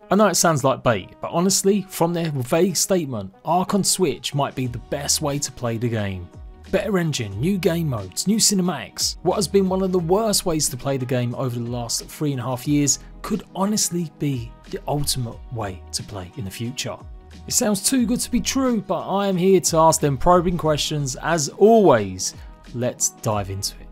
I know it sounds like bait, but honestly, from their vague statement, ARK on Switch might be the best way to play the game. Better engine, new game modes, new cinematics. What has been one of the worst ways to play the game over the last 3.5 years could honestly be the ultimate way to play in the future. It sounds too good to be true, but I am here to ask them probing questions as always. Let's dive into it.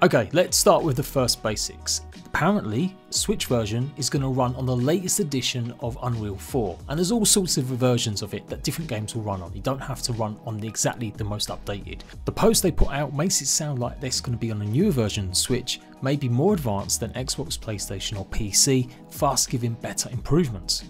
Okay, let's start with the first basics. Apparently, Switch version is going to run on the latest edition of Unreal 4, and there's all sorts of versions of it that different games will run on. You don't have to run on exactly the most updated. The post they put out makes it sound like this is going to be on a newer version of Switch, maybe more advanced than Xbox, PlayStation or PC, thus giving better improvements.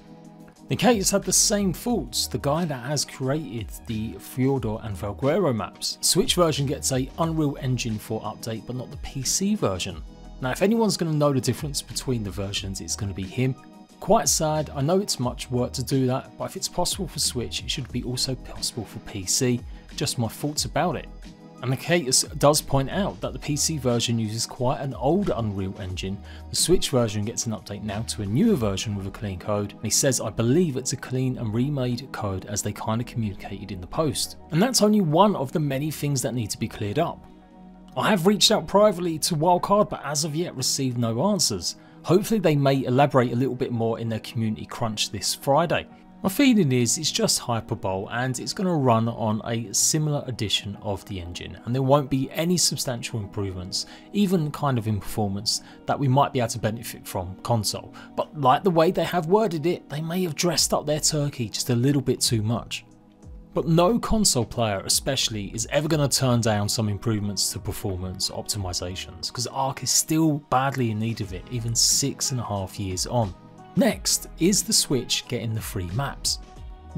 Nikkei has had the same faults, the guy that has created the Fyodor and Valguero maps. Switch version gets a Unreal Engine 4 update, but not the PC version. Now if anyone's going to know the difference between the versions, it's going to be him. Quite sad, I know it's much work to do that, but if it's possible for Switch, it should be also possible for PC. Just my thoughts about it. And Nikkei does point out that the PC version uses quite an old Unreal Engine. The Switch version gets an update now to a newer version with a clean code, and he says I believe it's a clean and remade code as they kind of communicated in the post. And that's only one of the many things that need to be cleared up. I have reached out privately to Wildcard, but as of yet received no answers. Hopefully they may elaborate a little bit more in their community crunch this Friday. My feeling is it's just hyperbole and it's going to run on a similar edition of the engine, and there won't be any substantial improvements, even kind of in performance, that we might be able to benefit from console. But like the way they have worded it, they may have dressed up their turkey just a little bit too much. But no console player especially is ever going to turn down some improvements to performance optimizations, because ARK is still badly in need of it even 6.5 years on. Next is the Switch getting the free maps.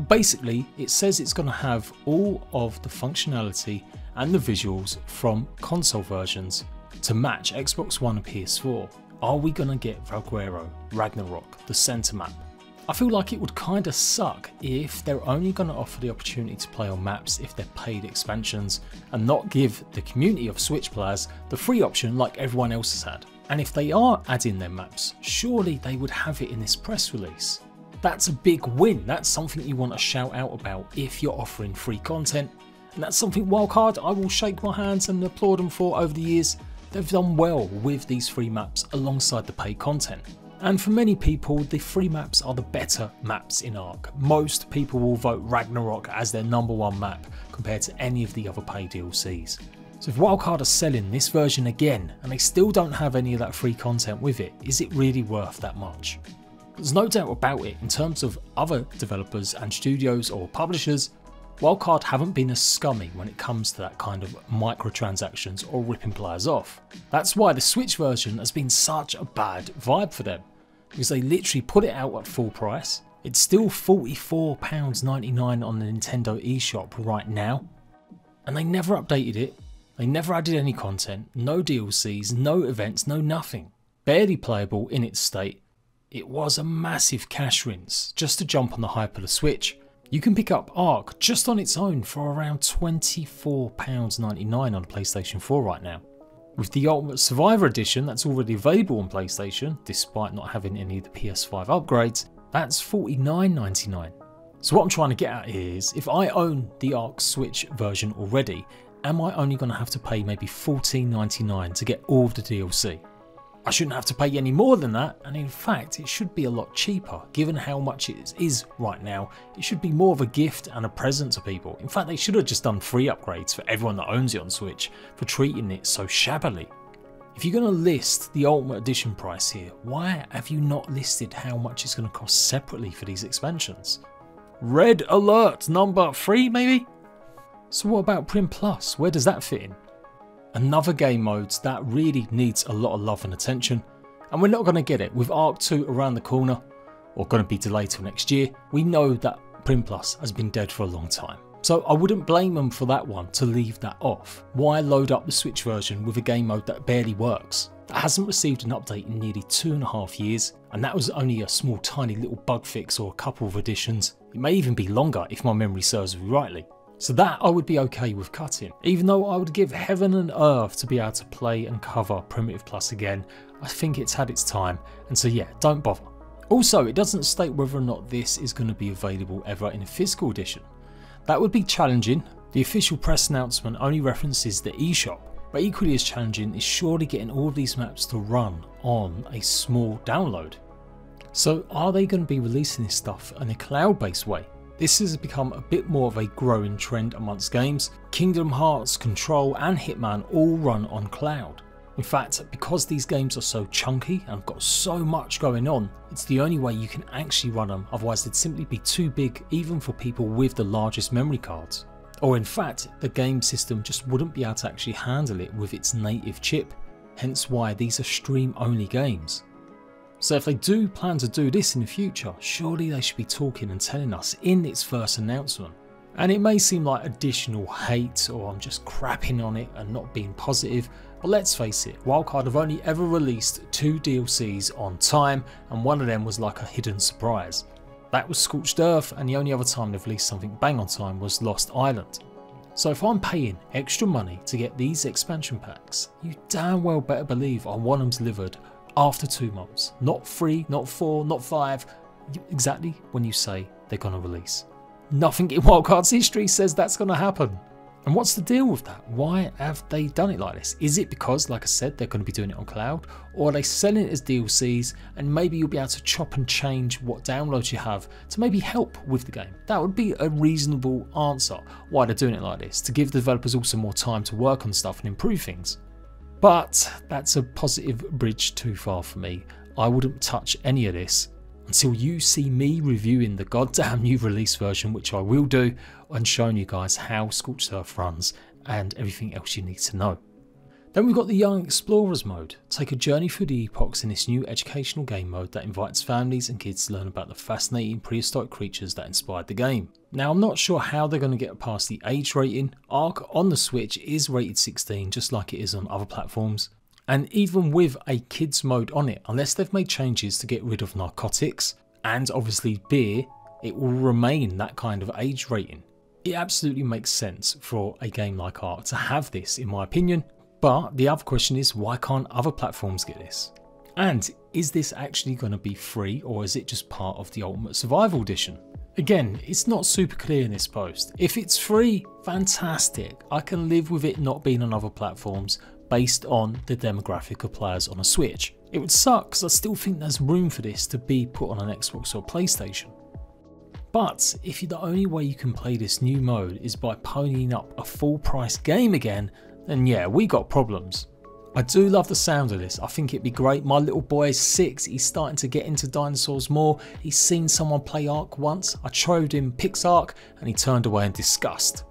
Basically it says it's going to have all of the functionality and the visuals from console versions to match Xbox One and PS4. Are we going to get Valguero, Ragnarok, the center map? I feel like it would kinda suck if they're only going to offer the opportunity to play on maps if they're paid expansions and not give the community of Switch players the free option like everyone else has had. And if they are adding their maps, surely they would have it in this press release. That's a big win, that's something you want to shout out about if you're offering free content. And that's something Wildcard I will shake my hands and applaud them for over the years. They've done well with these free maps alongside the paid content. And for many people, the free maps are the better maps in ARK. Most people will vote Ragnarok as their #1 map compared to any of the other paid DLCs. So if Wildcard are selling this version again and they still don't have any of that free content with it, is it really worth that much? There's no doubt about it, in terms of other developers and studios or publishers, Wildcard haven't been as scummy when it comes to that kind of microtransactions or ripping players off. That's why the Switch version has been such a bad vibe for them, because they literally put it out at full price. It's still £44.99 on the Nintendo eShop right now, and they never updated it, they never added any content, no DLCs, no events, no nothing. Barely playable in its state. It was a massive cash rinse just to jump on the hype of the Switch. You can pick up ARK just on its own for around £24.99 on PlayStation 4 right now. With the Ultimate Survivor Edition that's already available on PlayStation, despite not having any of the PS5 upgrades, that's £49.99. So what I'm trying to get at here is, if I own the ARK Switch version already, am I only going to have to pay maybe £14.99 to get all of the DLC? I shouldn't have to pay any more than that, and in fact it should be a lot cheaper. Given how much it is right now, it should be more of a gift and a present to people. In fact, they should have just done free upgrades for everyone that owns it on Switch for treating it so shabbily. If you're going to list the Ultimate Edition price here, why have you not listed how much it's going to cost separately for these expansions? Red alert number 3 maybe? So what about Prim Plus? Where does that fit in? Another game mode that really needs a lot of love and attention, and we're not going to get it with ARK 2 around the corner, or going to be delayed till next year. We know that Prim Plus has been dead for a long time, so I wouldn't blame them for that one to leave that off. Why load up the Switch version with a game mode that barely works, that hasn't received an update in nearly 2.5 years, and that was only a small tiny little bug fix or a couple of additions. It may even be longer if my memory serves me rightly. So that I would be okay with cutting, even though I would give heaven and earth to be able to play and cover Primitive Plus again. I think it's had its time, and so yeah, don't bother. Also, it doesn't state whether or not this is going to be available ever in a physical edition. That would be challenging. The official press announcement only references the eShop, but equally as challenging is surely getting all of these maps to run on a small download. So are they going to be releasing this stuff in a cloud-based way? This has become a bit more of a growing trend amongst games. Kingdom Hearts, Control and Hitman all run on cloud. In fact, because these games are so chunky and have got so much going on, it's the only way you can actually run them, otherwise they'd simply be too big even for people with the largest memory cards. Or in fact, the game system just wouldn't be able to actually handle it with its native chip, hence why these are stream-only games. So if they do plan to do this in the future, surely they should be talking and telling us in its first announcement. And it may seem like additional hate, or I'm just crapping on it and not being positive, but let's face it, Wildcard have only ever released 2 DLCs on time, and one of them was like a hidden surprise. That was Scorched Earth, and the only other time they've released something bang on time was Lost Island. So if I'm paying extra money to get these expansion packs, you damn well better believe I want them delivered after 2 months. Not 3, not 4, not 5, exactly when you say they're going to release. Nothing in Wildcard's history says that's going to happen. And what's the deal with that? Why have they done it like this? Is it because, like I said, they're going to be doing it on cloud? Or are they selling it as DLCs and maybe you'll be able to chop and change what downloads you have to maybe help with the game? That would be a reasonable answer why they're doing it like this, to give the developers also more time to work on stuff and improve things. But that's a positive bridge too far for me. I wouldn't touch any of this until you see me reviewing the goddamn new release version, which I will do, and showing you guys how Scorched Earth runs and everything else you need to know. Then we've got the Young Explorers mode. Take a journey through the epochs in this new educational game mode that invites families and kids to learn about the fascinating prehistoric creatures that inspired the game. Now I'm not sure how they're going to get past the age rating. ARK on the Switch is rated 16 just like it is on other platforms. And even with a kids mode on it, unless they've made changes to get rid of narcotics and obviously beer, it will remain that kind of age rating. It absolutely makes sense for a game like ARK to have this in my opinion, but the other question is, why can't other platforms get this? And is this actually going to be free, or is it just part of the Ultimate Survival Edition? Again, it's not super clear in this post. If it's free, fantastic. I can live with it not being on other platforms based on the demographic of players on a Switch. It would suck because I still think there's room for this to be put on an Xbox or PlayStation. But if the only way you can play this new mode is by ponying up a full price game again, then yeah, we got problems. I do love the sound of this. I think it'd be great. My little boy is 6, he's starting to get into dinosaurs more. He's seen someone play ARK once. I showed him PixARK and he turned away in disgust.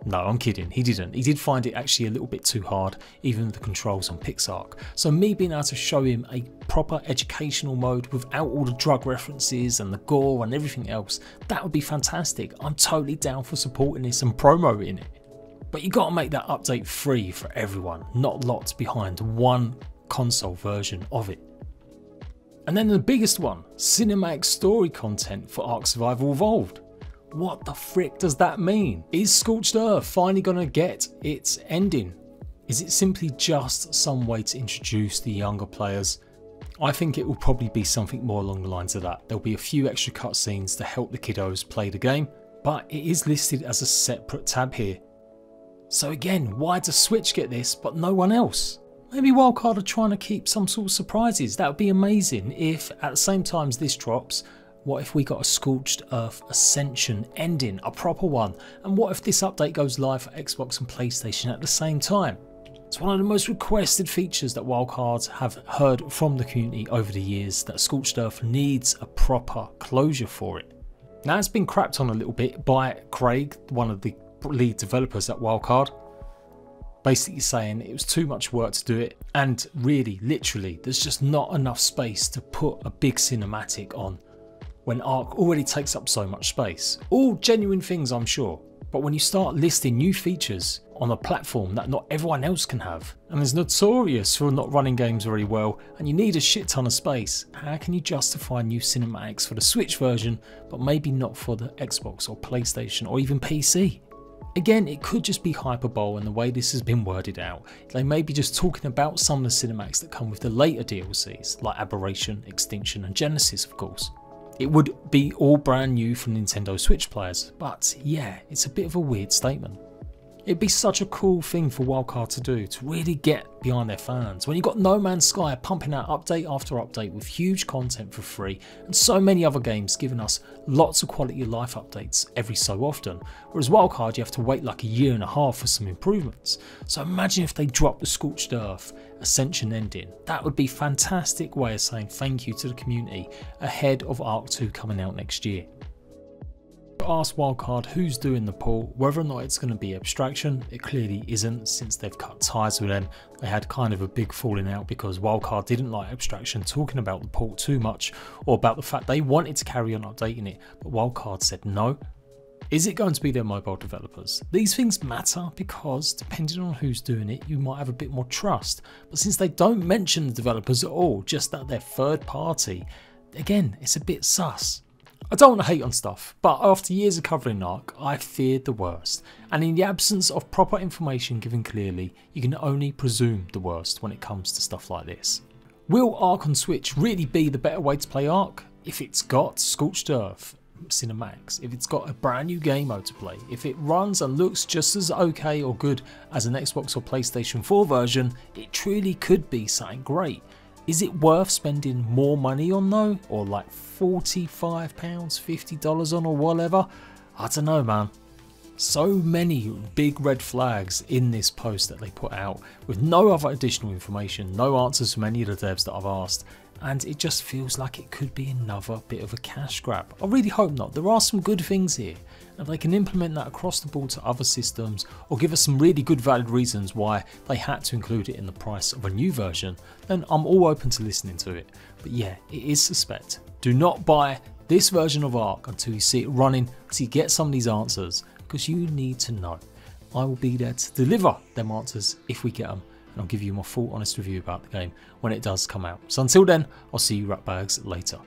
No, I'm kidding, he didn't. He did find it actually a little bit too hard, even the controls on PixARK. So me being able to show him a proper educational mode without all the drug references and the gore and everything else, that would be fantastic. I'm totally down for supporting this and promoting it. But you got to make that update free for everyone, not locked behind one console version of it. And then the biggest one, cinematic story content for ARK Survival Evolved. What the frick does that mean? Is Scorched Earth finally going to get its ending? Is it simply just some way to introduce the younger players? I think it will probably be something more along the lines of that. There'll be a few extra cutscenes to help the kiddos play the game, but it is listed as a separate tab here. So again, why does Switch get this but no one else? Maybe Wildcard are trying to keep some sort of surprises. That would be amazing if at the same time as this drops, what if we got a Scorched Earth Ascension ending, a proper one? And what if this update goes live for Xbox and PlayStation at the same time? It's one of the most requested features that Wildcards have heard from the community over the years, that Scorched Earth needs a proper closure for it. Now it's been crapped on a little bit by Craig, one of the lead developers at Wildcard, basically saying it was too much work to do it, and really, literally, there's just not enough space to put a big cinematic on when ARK already takes up so much space. All genuine things, I'm sure, but when you start listing new features on a platform that not everyone else can have, and is notorious for not running games very well, and you need a shit ton of space, how can you justify new cinematics for the Switch version, but maybe not for the Xbox or PlayStation or even PC? Again, it could just be hyperbole in the way this has been worded out. They may be just talking about some of the cinematics that come with the later DLCs, like Aberration, Extinction and Genesis of course. It would be all brand new for Nintendo Switch players, but yeah, it's a bit of a weird statement. It'd be such a cool thing for Wildcard to do, to really get behind their fans, when you've got No Man's Sky pumping out update after update with huge content for free, and so many other games giving us lots of quality of life updates every so often, whereas Wildcard you have to wait like a year and a half for some improvements. So imagine if they dropped the Scorched Earth Ascension ending. That would be a fantastic way of saying thank you to the community ahead of ARK 2 coming out next year. Ask Wildcard who's doing the port, whether or not it's going to be Abstraction. It clearly isn't, since they've cut ties with them. They had kind of a big falling out because Wildcard didn't like Abstraction talking about the port too much, or about the fact they wanted to carry on updating it, but Wildcard said no. Is it going to be their mobile developers? These things matter because depending on who's doing it, you might have a bit more trust, but since they don't mention the developers at all, just that they're third party, again, it's a bit sus. I don't want to hate on stuff, but after years of covering ARK, I feared the worst, and in the absence of proper information given clearly, you can only presume the worst when it comes to stuff like this. Will ARK on Switch really be the better way to play ARK? If it's got Scorched Earth cinematics, if it's got a brand new game mode to play, if it runs and looks just as okay or good as an Xbox or PlayStation 4 version, it truly could be something great. Is it worth spending more money on though? Or like £45, $50 on or whatever? I don't know, man. So many big red flags in this post that they put out with no other additional information, no answers from any of the devs that I've asked, and it just feels like it could be another bit of a cash grab. I really hope not. There are some good things here. If they can implement that across the board to other systems, or give us some really good valid reasons why they had to include it in the price of a new version, then I'm all open to listening to it. But yeah, it is suspect. Do not buy this version of ARK until you see it running, until you get some of these answers, because you need to know. I will be there to deliver them answers if we get them, and I'll give you my full honest review about the game when it does come out. So until then, I'll see you ratbags later.